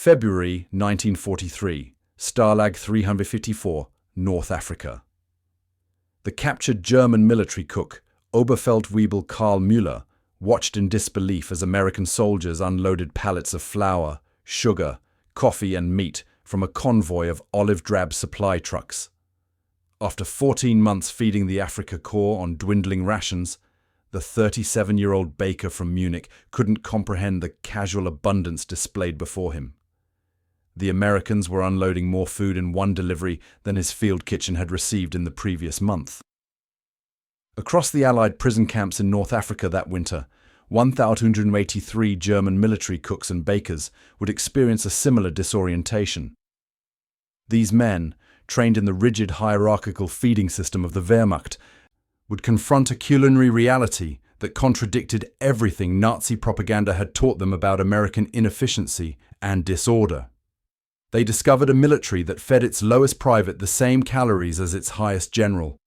February 1943, Stalag 354, North Africa. The captured German military cook, Oberfeldwebel Karl Müller, watched in disbelief as American soldiers unloaded pallets of flour, sugar, coffee and meat from a convoy of olive-drab supply trucks. After 14 months feeding the Afrika Korps on dwindling rations, the 37-year-old baker from Munich couldn't comprehend the casual abundance displayed before him. The Americans were unloading more food in one delivery than his field kitchen had received in the previous month. Across the Allied prison camps in North Africa that winter, 1,283 German military cooks and bakers would experience a similar disorientation. These men, trained in the rigid hierarchical feeding system of the Wehrmacht, would confront a culinary reality that contradicted everything Nazi propaganda had taught them about American inefficiency and disorder. They discovered a military that fed its lowest private the same calories as its highest general,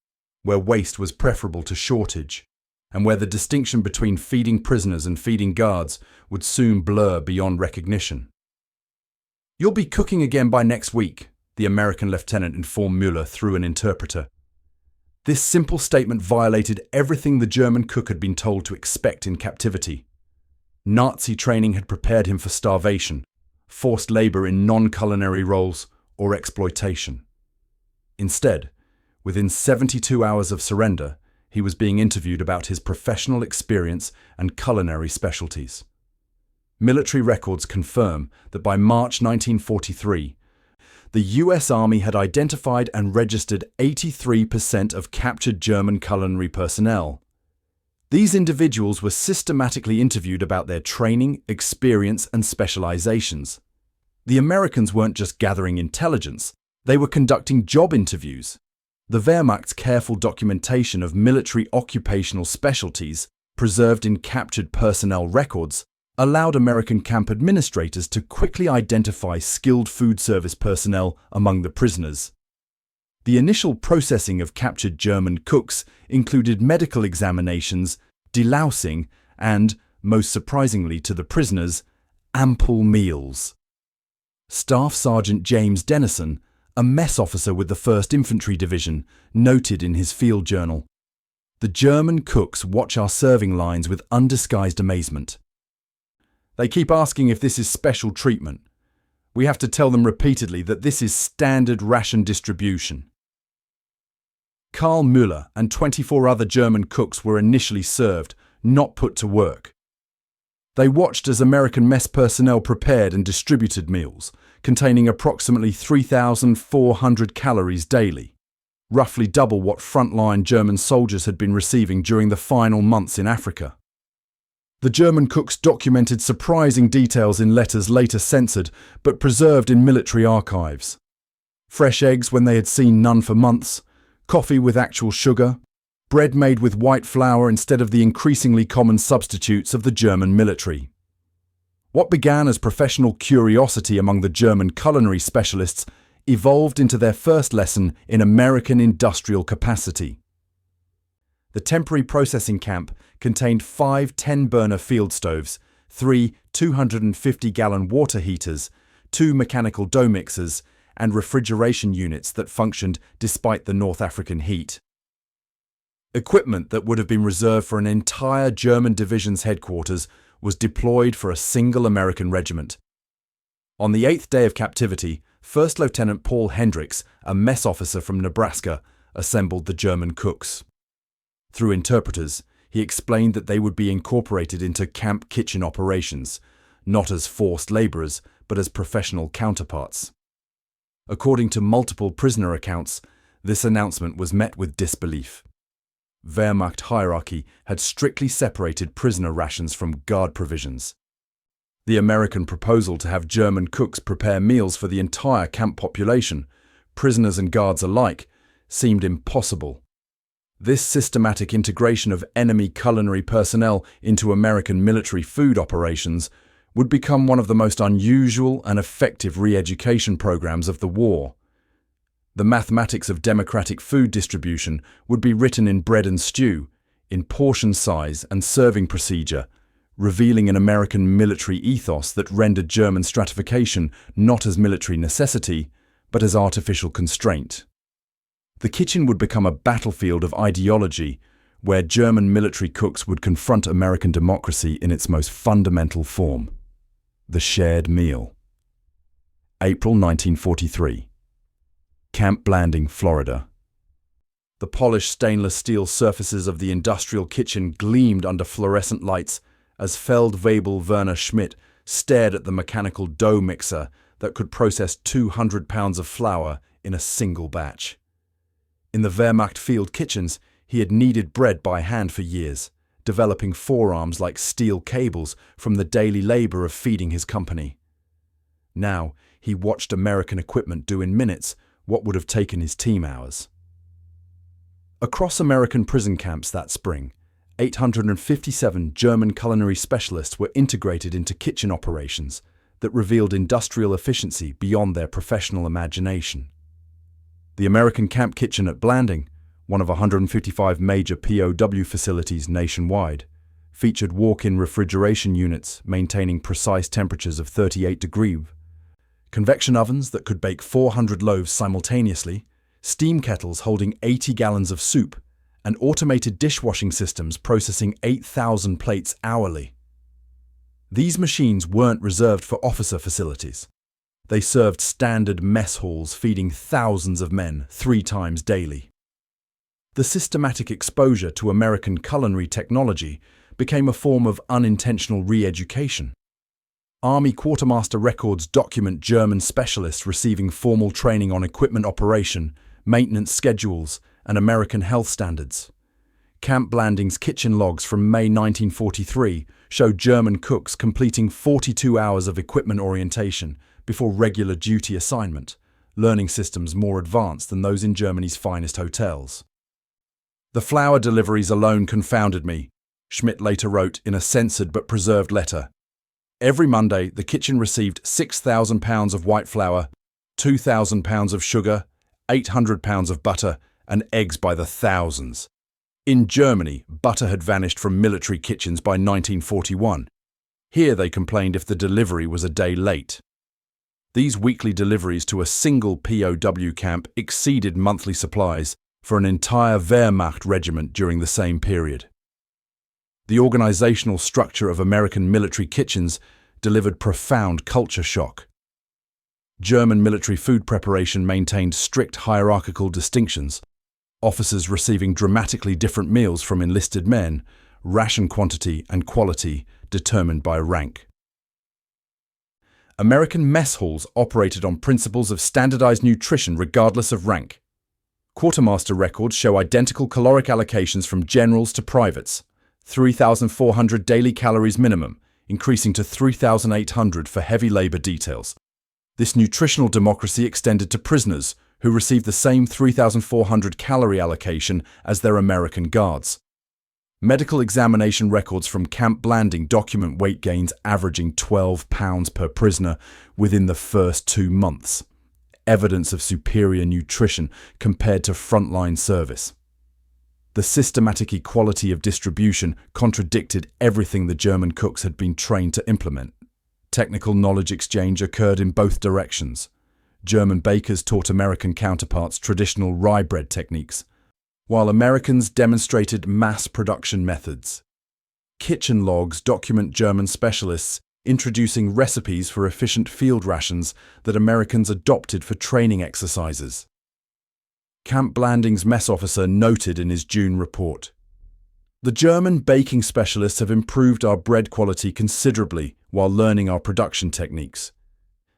where waste was preferable to shortage, and where the distinction between feeding prisoners and feeding guards would soon blur beyond recognition. "You'll be cooking again by next week," the American lieutenant informed Müller through an interpreter. This simple statement violated everything the German cook had been told to expect in captivity. Nazi training had prepared him for starvation, forced labor in non-culinary roles, or exploitation. Instead, within 72 hours of surrender, he was being interviewed about his professional experience and culinary specialties. Military records confirm that by March 1943, the US Army had identified and registered 83% of captured German culinary personnel. These individuals were systematically interviewed about their training, experience, and specializations. The Americans weren't just gathering intelligence, they were conducting job interviews. The Wehrmacht's careful documentation of military occupational specialties, preserved in captured personnel records, allowed American camp administrators to quickly identify skilled food service personnel among the prisoners. The initial processing of captured German cooks included medical examinations, delousing, and, most surprisingly to the prisoners, ample meals. Staff Sergeant James Dennison, a mess officer with the 1st Infantry Division, noted in his field journal, "The German cooks watch our serving lines with undisguised amazement. They keep asking if this is special treatment. We have to tell them repeatedly that this is standard ration distribution." Karl Müller and 24 other German cooks were initially served, not put to work. They watched as American mess personnel prepared and distributed meals, containing approximately 3,400 calories daily, roughly double what frontline German soldiers had been receiving during the final months in Africa. The German cooks documented surprising details in letters later censored but preserved in military archives. Fresh eggs when they had seen none for months, coffee with actual sugar, bread made with white flour instead of the increasingly common substitutes of the German military. What began as professional curiosity among the German culinary specialists evolved into their first lesson in American industrial capacity. The temporary processing camp contained 5 10-burner field stoves, 3 250-gallon water heaters, 2 mechanical dough mixers, and refrigeration units that functioned despite the North African heat. Equipment that would have been reserved for an entire German division's headquarters was deployed for a single American regiment. On the 8th day of captivity, 1st Lieutenant Paul Hendricks, a mess officer from Nebraska, assembled the German cooks. Through interpreters, he explained that they would be incorporated into camp kitchen operations, not as forced laborers, but as professional counterparts. According to multiple prisoner accounts, this announcement was met with disbelief. Wehrmacht hierarchy had strictly separated prisoner rations from guard provisions. The American proposal to have German cooks prepare meals for the entire camp population, prisoners and guards alike, seemed impossible. This systematic integration of enemy culinary personnel into American military food operations would become one of the most unusual and effective re-education programs of the war. The mathematics of democratic food distribution would be written in bread and stew, in portion size and serving procedure, revealing an American military ethos that rendered German stratification not as military necessity, but as artificial constraint. The kitchen would become a battlefield of ideology, where German military cooks would confront American democracy in its most fundamental form: the shared meal. April 1943. Camp Blanding, Florida. The polished stainless steel surfaces of the industrial kitchen gleamed under fluorescent lights as Feldwebel Werner Schmidt stared at the mechanical dough mixer that could process 200 pounds of flour in a single batch. In the Wehrmacht field kitchens, he had kneaded bread by hand for years, developing forearms like steel cables from the daily labor of feeding his company. Now, he watched American equipment do in minutes what would have taken his team hours. Across American prison camps that spring, 857 German culinary specialists were integrated into kitchen operations that revealed industrial efficiency beyond their professional imagination. The American camp kitchen at Blanding, one of 155 major POW facilities nationwide, featured walk-in refrigeration units maintaining precise temperatures of 38 degrees, convection ovens that could bake 400 loaves simultaneously, steam kettles holding 80 gallons of soup, and automated dishwashing systems processing 8,000 plates hourly. These machines weren't reserved for officer facilities. They served standard mess halls feeding thousands of men 3 times daily. The systematic exposure to American culinary technology became a form of unintentional re-education. Army quartermaster records document German specialists receiving formal training on equipment operation, maintenance schedules, and American health standards. Camp Blanding's kitchen logs from May 1943 show German cooks completing 42 hours of equipment orientation before regular duty assignment, learning systems more advanced than those in Germany's finest hotels. "The flour deliveries alone confounded me," Schmidt later wrote in a censored but preserved letter. "Every Monday, the kitchen received 6,000 pounds of white flour, 2,000 pounds of sugar, 800 pounds of butter, and eggs by the thousands." In Germany, butter had vanished from military kitchens by 1941. Here they complained if the delivery was a day late. These weekly deliveries to a single POW camp exceeded monthly supplies for an entire Wehrmacht regiment during the same period. The organizational structure of American military kitchens delivered profound culture shock. German military food preparation maintained strict hierarchical distinctions, officers receiving dramatically different meals from enlisted men, ration quantity and quality determined by rank. American mess halls operated on principles of standardized nutrition regardless of rank. Quartermaster records show identical caloric allocations from generals to privates, 3,400 daily calories minimum, increasing to 3,800 for heavy labor details. This nutritional democracy extended to prisoners, who received the same 3,400 calorie allocation as their American guards. Medical examination records from Camp Blanding document weight gains averaging 12 pounds per prisoner within the first 2 months, evidence of superior nutrition compared to frontline service. The systematic equality of distribution contradicted everything the German cooks had been trained to implement. Technical knowledge exchange occurred in both directions. German bakers taught American counterparts traditional rye bread techniques, while Americans demonstrated mass production methods. Kitchen logs document German specialists introducing recipes for efficient field rations that Americans adopted for training exercises. Camp Blanding's mess officer noted in his June report, "The German baking specialists have improved our bread quality considerably while learning our production techniques.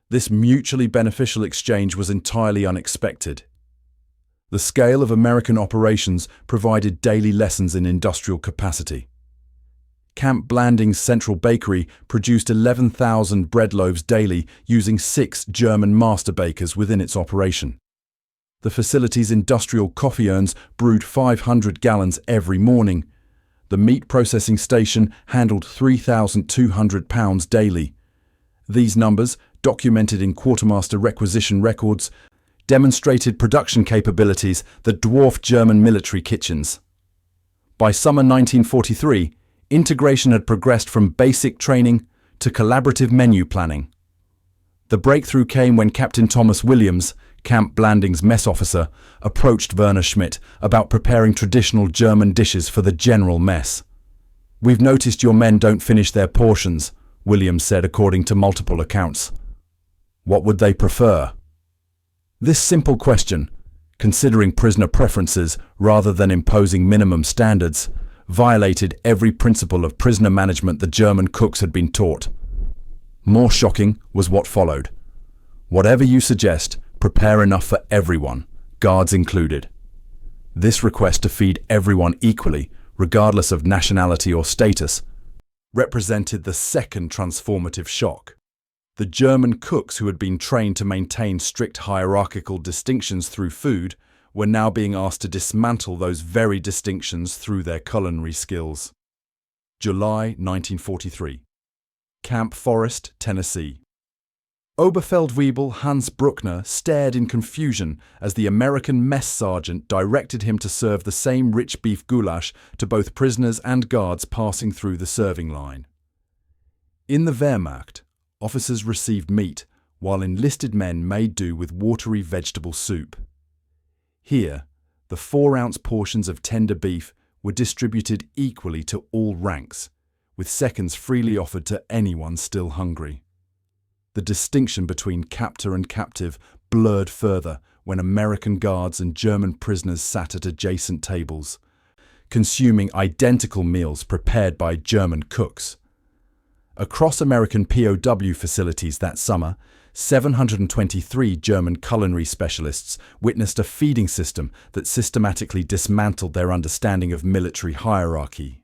This mutually beneficial exchange was entirely unexpected." The scale of American operations provided daily lessons in industrial capacity. Camp Blanding's central bakery produced 11,000 bread loaves daily using 6 German master bakers within its operation. The facility's industrial coffee urns brewed 500 gallons every morning. The meat processing station handled 3,200 pounds daily. These numbers, documented in quartermaster requisition records, demonstrated production capabilities that dwarfed German military kitchens. By summer 1943, integration had progressed from basic training to collaborative menu planning. The breakthrough came when Captain Thomas Williams, Camp Blanding's mess officer, approached Werner Schmidt about preparing traditional German dishes for the general mess. "We've noticed your men don't finish their portions," Williams said according to multiple accounts. What would they prefer? This simple question, considering prisoner preferences rather than imposing minimum standards, violated every principle of prisoner management the German cooks had been taught. More shocking was what followed. "Whatever you suggest, prepare enough for everyone, guards included." This request to feed everyone equally, regardless of nationality or status, represented the second transformative shock. The German cooks who had been trained to maintain strict hierarchical distinctions through food were now being asked to dismantle those very distinctions through their culinary skills. July 1943. Camp Forest, Tennessee. Oberfeldwebel Hans Bruckner stared in confusion as the American mess sergeant directed him to serve the same rich beef goulash to both prisoners and guards passing through the serving line. In the Wehrmacht, officers received meat, while enlisted men made do with watery vegetable soup. Here, the 4-ounce portions of tender beef were distributed equally to all ranks, with seconds freely offered to anyone still hungry. The distinction between captor and captive blurred further when American guards and German prisoners sat at adjacent tables, consuming identical meals prepared by German cooks. Across American POW facilities that summer, 723 German culinary specialists witnessed a feeding system that systematically dismantled their understanding of military hierarchy.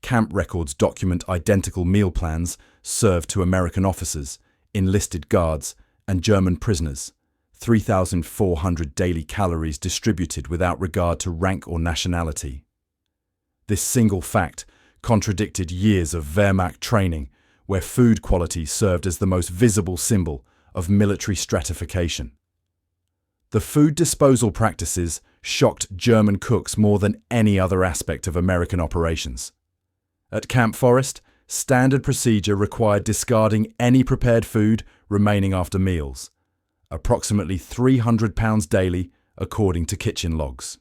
Camp records document identical meal plans served to American officers, enlisted guards, and German prisoners, 3,400 daily calories distributed without regard to rank or nationality. This single fact contradicted years of Wehrmacht training, where food quality served as the most visible symbol of military stratification. The food disposal practices shocked German cooks more than any other aspect of American operations. At Camp Forest, standard procedure required discarding any prepared food remaining after meals, approximately 300 pounds daily, according to kitchen logs.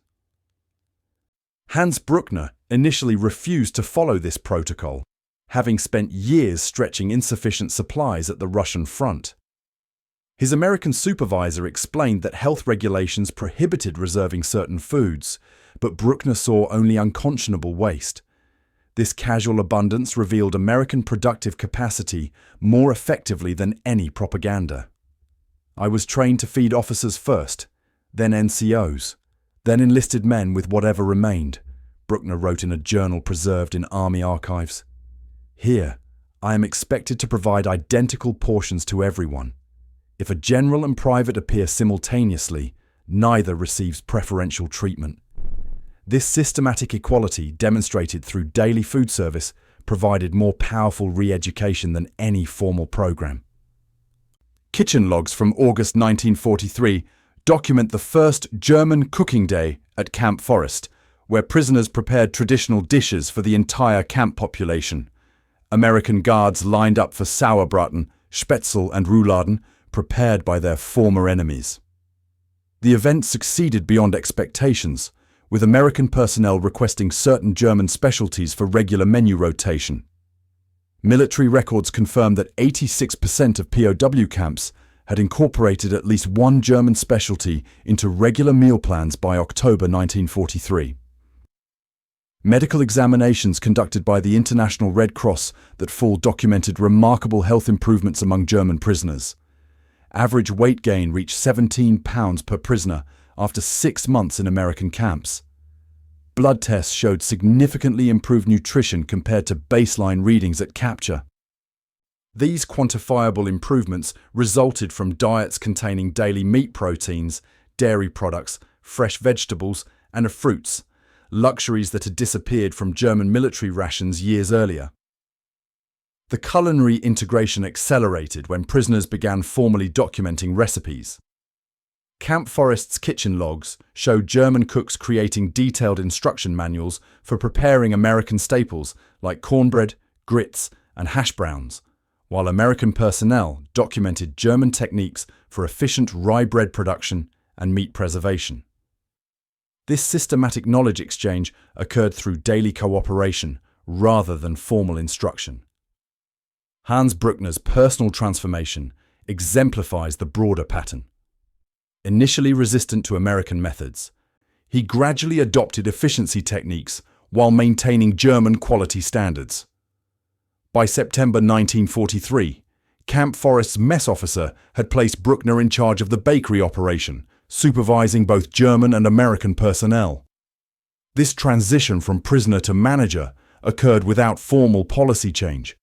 Hans Bruckner initially refused to follow this protocol, having spent years stretching insufficient supplies at the Russian front. His American supervisor explained that health regulations prohibited reserving certain foods, but Bruckner saw only unconscionable waste. This casual abundance revealed American productive capacity more effectively than any propaganda. "I was trained to feed officers first, then NCOs, then enlisted men with whatever remained," Bruckner wrote in a journal preserved in Army archives. "Here, I am expected to provide identical portions to everyone. If a general and private appear simultaneously, neither receives preferential treatment." This systematic equality, demonstrated through daily food service, provided more powerful re-education than any formal program. Kitchen logs from August 1943 document the first German cooking day at Camp Forest, where prisoners prepared traditional dishes for the entire camp population. American guards lined up for Sauerbraten, Spätzle and Rouladen, prepared by their former enemies. The event succeeded beyond expectations, with American personnel requesting certain German specialties for regular menu rotation. Military records confirm that 86% of POW camps had incorporated at least one German specialty into regular meal plans by October 1943. Medical examinations conducted by the International Red Cross that fall documented remarkable health improvements among German prisoners. Average weight gain reached 17 pounds per prisoner after 6 months in American camps. Blood tests showed significantly improved nutrition compared to baseline readings at capture. These quantifiable improvements resulted from diets containing daily meat proteins, dairy products, fresh vegetables, and fruits, luxuries that had disappeared from German military rations years earlier. The culinary integration accelerated when prisoners began formally documenting recipes. Camp Forest's kitchen logs show German cooks creating detailed instruction manuals for preparing American staples like cornbread, grits, and hash browns, while American personnel documented German techniques for efficient rye bread production and meat preservation. This systematic knowledge exchange occurred through daily cooperation rather than formal instruction. Hans Bruckner's personal transformation exemplifies the broader pattern. Initially resistant to American methods, he gradually adopted efficiency techniques while maintaining German quality standards. By September 1943, Camp Forest's mess officer had placed Bruckner in charge of the bakery operation, supervising both German and American personnel. This transition from prisoner to manager occurred without formal policy change.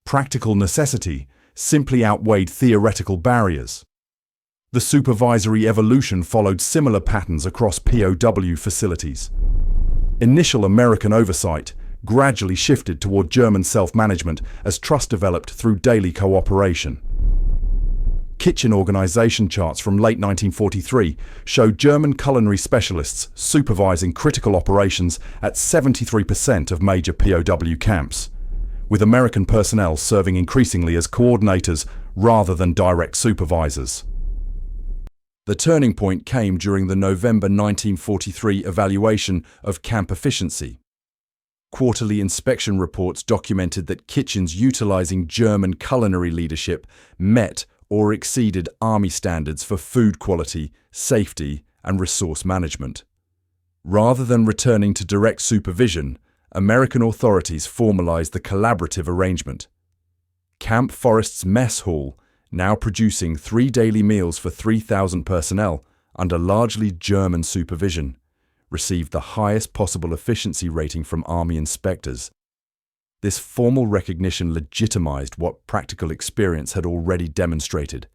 Practical necessity simply outweighed theoretical barriers. The supervisory evolution followed similar patterns across POW facilities. Initial American oversight gradually shifted toward German self-management as trust developed through daily cooperation. Kitchen organization charts from late 1943 show German culinary specialists supervising critical operations at 73% of major POW camps, with American personnel serving increasingly as coordinators rather than direct supervisors. The turning point came during the November 1943 evaluation of camp efficiency. Quarterly inspection reports documented that kitchens utilizing German culinary leadership met or exceeded Army standards for food quality, safety, and resource management. Rather than returning to direct supervision, American authorities formalized the collaborative arrangement. Camp Forest's mess hall, now producing 3 daily meals for 3,000 personnel under largely German supervision, received the highest possible efficiency rating from Army inspectors. This formal recognition legitimized what practical experience had already demonstrated,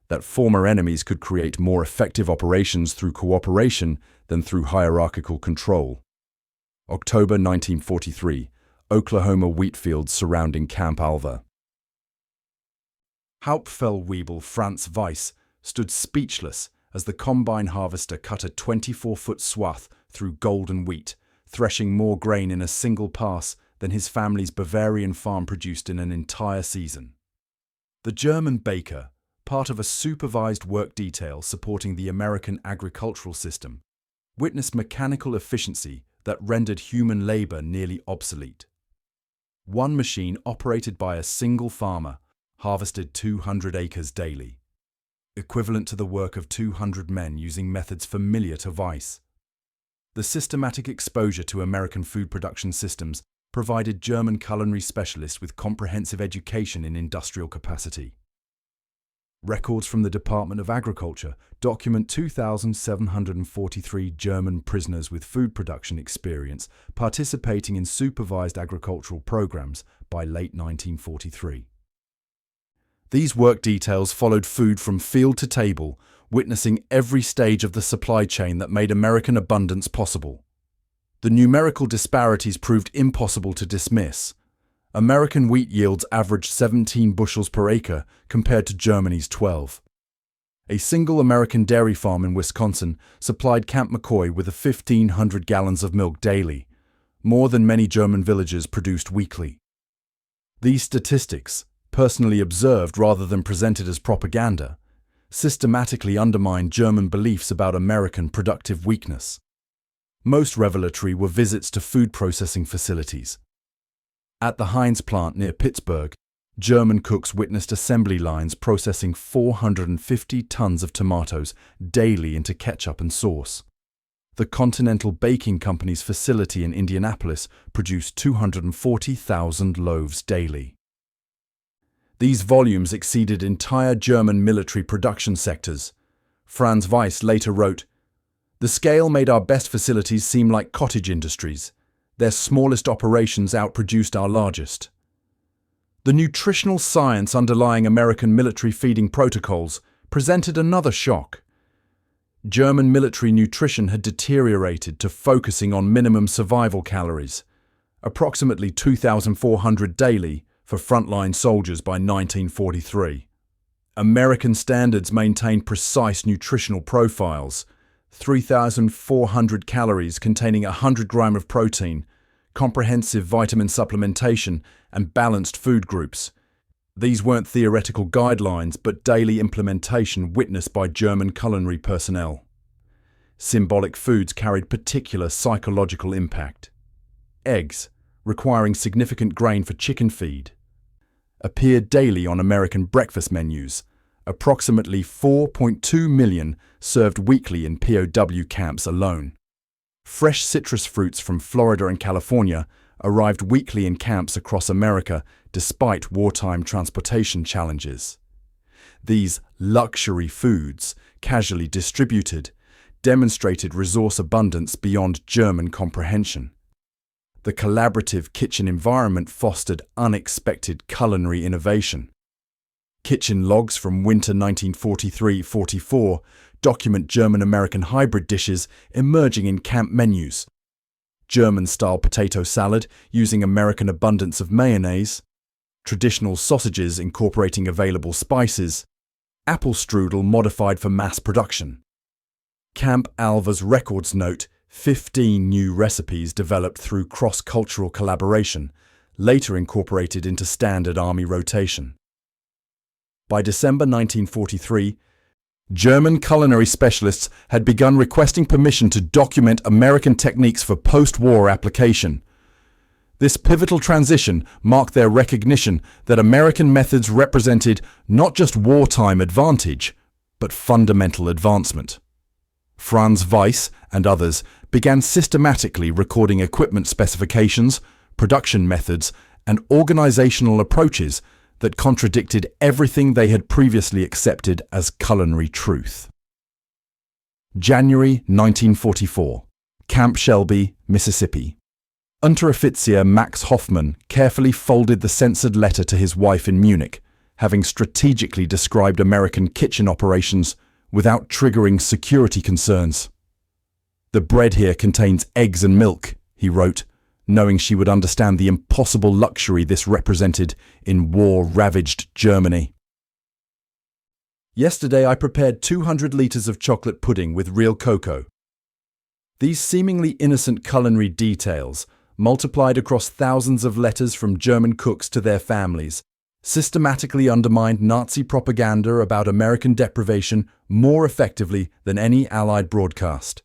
that former enemies could create more effective operations through cooperation than through hierarchical control. October 1943, Oklahoma wheat fields surrounding Camp Alva. Oberfeldwebel Franz Weiss stood speechless as the combine harvester cut a 24-foot swath through golden wheat, threshing more grain in a single pass than his family's Bavarian farm produced in an entire season. The German baker, part of a supervised work detail supporting the American agricultural system, witnessed mechanical efficiency that rendered human labor nearly obsolete. One machine operated by a single farmer harvested 200 acres daily, equivalent to the work of 200 men using methods familiar to Weiss. The systematic exposure to American food production systems provided German culinary specialists with comprehensive education in industrial capacity. Records from the Department of Agriculture document 2,743 German prisoners with food production experience participating in supervised agricultural programs by late 1943. These work details followed food from field to table, witnessing every stage of the supply chain that made American abundance possible. The numerical disparities proved impossible to dismiss. American wheat yields averaged 17 bushels per acre compared to Germany's 12. A single American dairy farm in Wisconsin supplied Camp McCoy with 1,500 gallons of milk daily, more than many German villages produced weekly. These statistics, personally observed rather than presented as propaganda, systematically undermined German beliefs about American productive weakness. Most revelatory were visits to food processing facilities. At the Heinz plant near Pittsburgh, German cooks witnessed assembly lines processing 450 tons of tomatoes daily into ketchup and sauce. The Continental Baking Company's facility in Indianapolis produced 240,000 loaves daily. These volumes exceeded entire German military production sectors. Franz Weiss later wrote, "The scale made our best facilities seem like cottage industries. Their smallest operations outproduced our largest." The nutritional science underlying American military feeding protocols presented another shock. German military nutrition had deteriorated to focusing on minimum survival calories, approximately 2,400 daily for frontline soldiers by 1943. American standards maintain precise nutritional profiles: 3,400 calories containing 100 grams of protein, comprehensive vitamin supplementation, and balanced food groups. These weren't theoretical guidelines, but daily implementation witnessed by German culinary personnel. Symbolic foods carried particular psychological impact. Eggs, requiring significant grain for chicken feed, appeared daily on American breakfast menus, approximately 4.2 million served weekly in POW camps alone. Fresh citrus fruits from Florida and California arrived weekly in camps across America despite wartime transportation challenges. These luxury foods, casually distributed, demonstrated resource abundance beyond German comprehension. The collaborative kitchen environment fostered unexpected culinary innovation. Kitchen logs from winter 1943-44 document German-American hybrid dishes emerging in camp menus. German-style potato salad using American abundance of mayonnaise, traditional sausages incorporating available spices, apple strudel modified for mass production. Camp Alva's records note 15 new recipes developed through cross-cultural collaboration, later incorporated into standard army rotation. By December 1943, German culinary specialists had begun requesting permission to document American techniques for post-war application. This pivotal transition marked their recognition that American methods represented not just wartime advantage, but fundamental advancement. Franz Weiss and others began systematically recording equipment specifications, production methods, and organizational approaches that contradicted everything they had previously accepted as culinary truth. January 1944. Camp Shelby, Mississippi. Unteroffizier Max Hoffmann carefully folded the censored letter to his wife in Munich, having strategically described American kitchen operations without triggering security concerns. "The bread here contains eggs and milk," he wrote, knowing she would understand the impossible luxury this represented in war-ravaged Germany. "Yesterday I prepared 200 liters of chocolate pudding with real cocoa." These seemingly innocent culinary details, multiplied across thousands of letters from German cooks to their families, systematically undermined Nazi propaganda about American deprivation more effectively than any Allied broadcast.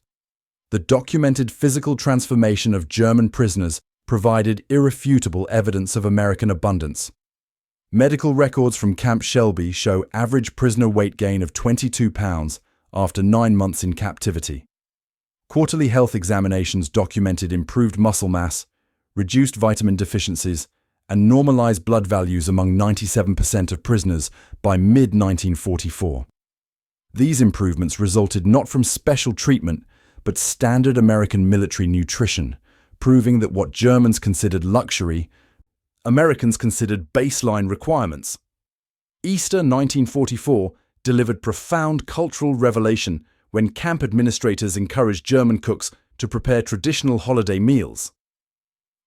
The documented physical transformation of German prisoners provided irrefutable evidence of American abundance. Medical records from Camp Shelby show average prisoner weight gain of 22 pounds after 9 months in captivity. Quarterly health examinations documented improved muscle mass, reduced vitamin deficiencies, and normalized blood values among 97% of prisoners by mid-1944. These improvements resulted not from special treatment, but standard American military nutrition, proving that what Germans considered luxury, Americans considered baseline requirements. Easter 1944 delivered profound cultural revelation when camp administrators encouraged German cooks to prepare traditional holiday meals.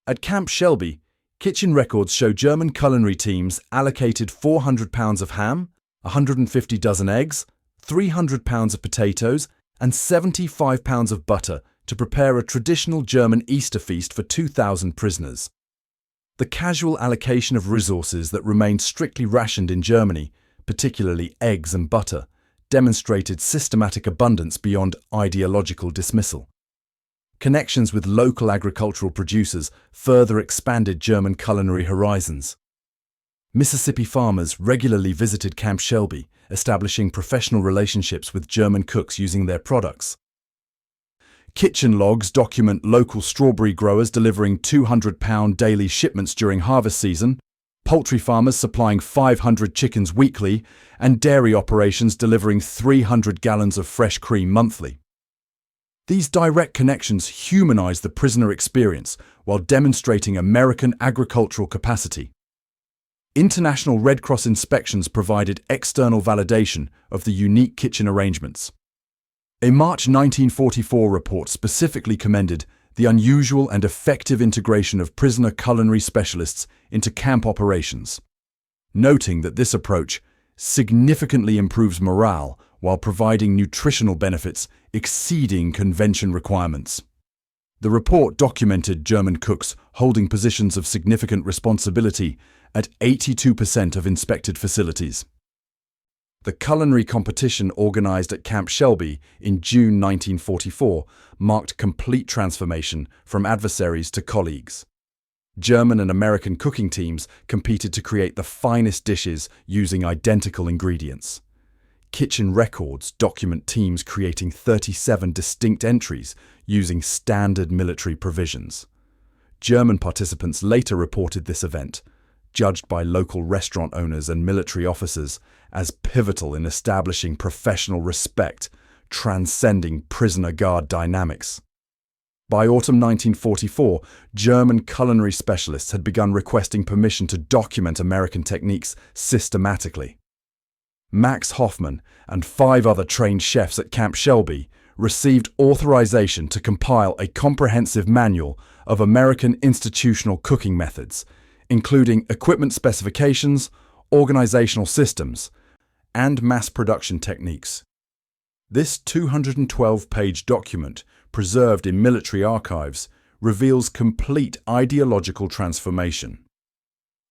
At Camp Shelby, kitchen records show German culinary teams allocated 400 pounds of ham, 150 dozen eggs, 300 pounds of potatoes, and 75 pounds of butter to prepare a traditional German Easter feast for 2,000 prisoners. The casual allocation of resources that remained strictly rationed in Germany, particularly eggs and butter, demonstrated systematic abundance beyond ideological dismissal. Connections with local agricultural producers further expanded German culinary horizons. Mississippi farmers regularly visited Camp Shelby, establishing professional relationships with German cooks using their products. Kitchen logs document local strawberry growers delivering 200-pound daily shipments during harvest season, poultry farmers supplying 500 chickens weekly, and dairy operations delivering 300 gallons of fresh cream monthly. These direct connections humanize the prisoner experience while demonstrating American agricultural capacity. International Red Cross inspections provided external validation of the unique kitchen arrangements. A March 1944 report specifically commended the unusual and effective integration of prisoner culinary specialists into camp operations, noting that this approach, significantly improves morale while providing nutritional benefits exceeding convention requirements. The report documented German cooks holding positions of significant responsibility at 82% of inspected facilities. The culinary competition organized at Camp Shelby in June 1944 marked complete transformation from adversaries to colleagues. German and American cooking teams competed to create the finest dishes using identical ingredients. Kitchen records document teams creating 37 distinct entries using standard military provisions. German participants later reported this event, judged by local restaurant owners and military officers, as pivotal in establishing professional respect, transcending prisoner-guard dynamics. By autumn 1944, German culinary specialists had begun requesting permission to document American techniques systematically. Max Hoffman and 5 other trained chefs at Camp Shelby received authorization to compile a comprehensive manual of American institutional cooking methods, including equipment specifications, organizational systems, and mass production techniques. This 212-page document, preserved in military archives, reveals complete ideological transformation.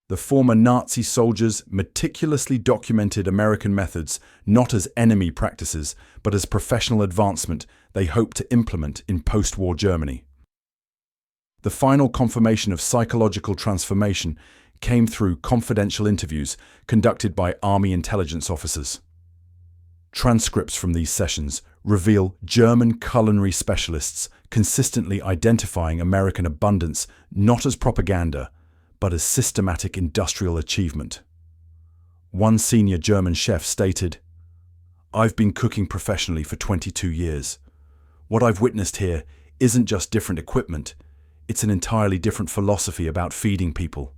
The former Nazi soldiers meticulously documented American methods not as enemy practices, but as professional advancement they hoped to implement in post-war Germany. The final confirmation of psychological transformation came through confidential interviews conducted by Army intelligence officers. Transcripts from these sessions reveal German culinary specialists consistently identifying American abundance not as propaganda, but as systematic industrial achievement. One senior German chef stated, "I've been cooking professionally for 22 years. What I've witnessed here isn't just different equipment, it's an entirely different philosophy about feeding people."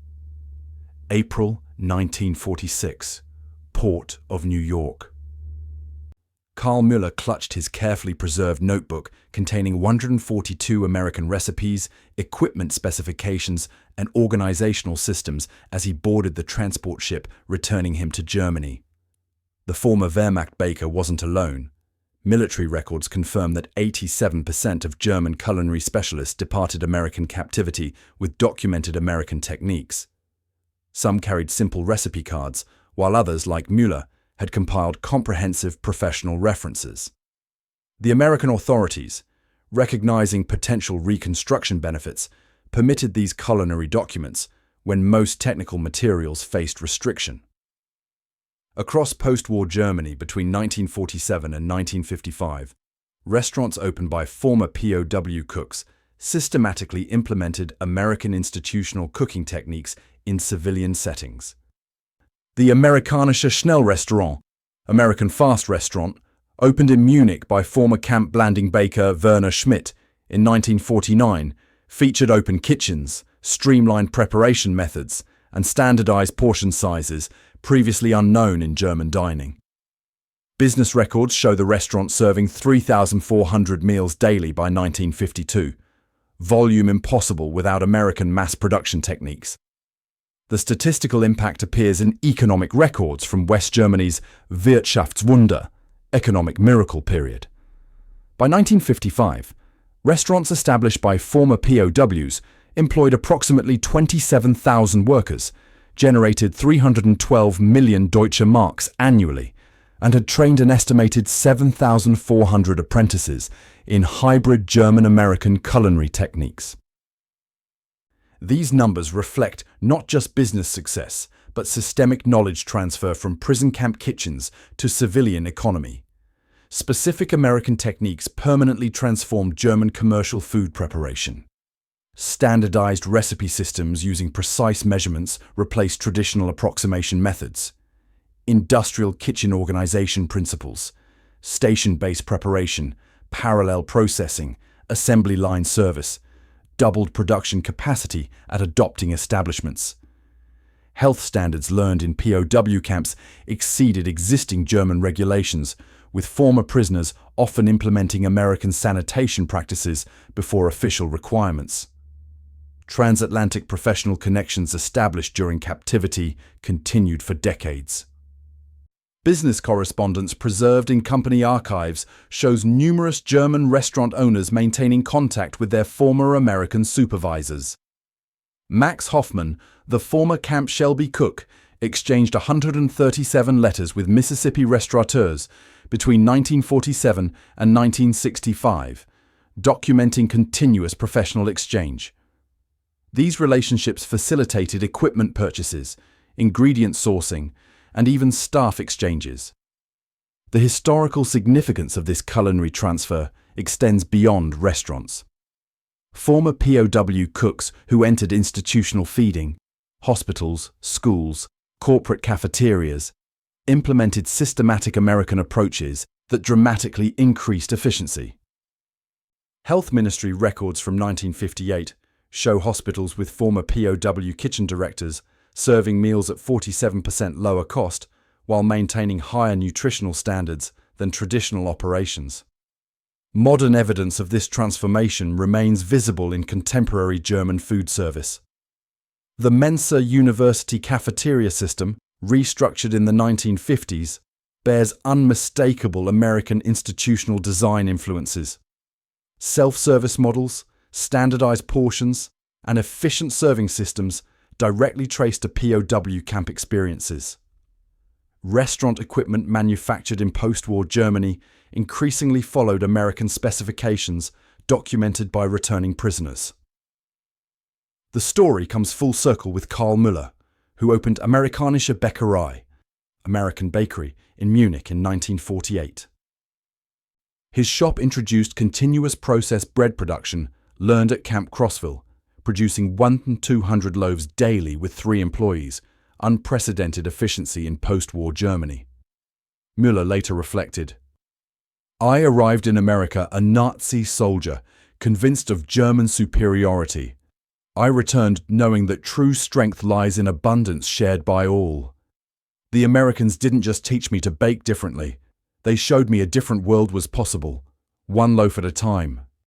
April 1946, Port of New York. Karl Müller clutched his carefully preserved notebook containing 142 American recipes, equipment specifications, and organizational systems as he boarded the transport ship returning him to Germany. The former Wehrmacht baker wasn't alone. Military records confirm that 87% of German culinary specialists departed American captivity with documented American techniques. Some carried simple recipe cards, while others, like Müller, had compiled comprehensive professional references. The American authorities, recognizing potential reconstruction benefits, permitted these culinary documents when most technical materials faced restriction. Across post-war Germany between 1947 and 1955, restaurants opened by former POW cooks systematically implemented American institutional cooking techniques in civilian settings. The Amerikanische Schnellrestaurant, American fast restaurant, opened in Munich by former camp Blanding baker Werner Schmidt in 1949, featured open kitchens, streamlined preparation methods, and standardized portion sizes previously unknown in German dining. Business records show the restaurant serving 3,400 meals daily by 1952, volume impossible without American mass production techniques. The statistical impact appears in economic records from West Germany's Wirtschaftswunder, economic miracle period. By 1955, restaurants established by former POWs employed approximately 27,000 workers, generated 312 million Deutsche Marks annually, and had trained an estimated 7,400 apprentices in hybrid German-American culinary techniques. These numbers reflect not just business success, but systemic knowledge transfer from prison camp kitchens to civilian economy. Specific American techniques permanently transformed German commercial food preparation. Standardized recipe systems using precise measurements replaced traditional approximation methods. Industrial kitchen organization principles, station-based preparation, parallel processing, assembly line service, doubled production capacity at adopting establishments. Health standards learned in POW camps exceeded existing German regulations, with former prisoners often implementing American sanitation practices before official requirements. Transatlantic professional connections established during captivity continued for decades. Business correspondence preserved in company archives shows numerous German restaurant owners maintaining contact with their former American supervisors. Max Hoffman, the former Camp Shelby cook, exchanged 137 letters with Mississippi restaurateurs between 1947 and 1965, documenting continuous professional exchange. These relationships facilitated equipment purchases, ingredient sourcing, and even staff exchanges. The historical significance of this culinary transfer extends beyond restaurants. Former POW cooks who entered institutional feeding, hospitals, schools, corporate cafeterias, implemented systematic American approaches that dramatically increased efficiency. Health Ministry records from 1958 show hospitals with former POW kitchen directors serving meals at 47% lower cost while maintaining higher nutritional standards than traditional operations. Modern evidence of this transformation remains visible in contemporary German food service. The Mensa University cafeteria system, restructured in the 1950s, bears unmistakable American institutional design influences. Self-service models, standardized portions, and efficient serving systems directly traced to POW camp experiences. Restaurant equipment manufactured in post-war Germany increasingly followed American specifications documented by returning prisoners. The story comes full circle with Karl Müller, who opened Amerikanische Bäckerei, American Bakery, in Munich in 1948. His shop introduced continuous process bread production learned at Camp Crossville, producing 1,200 loaves daily with 3 employees, unprecedented efficiency in post-war Germany. Müller later reflected, "I arrived in America a Nazi soldier, convinced of German superiority. I returned knowing that true strength lies in abundance shared by all. The Americans didn't just teach me to bake differently, they showed me a different world was possible, one loaf at a time."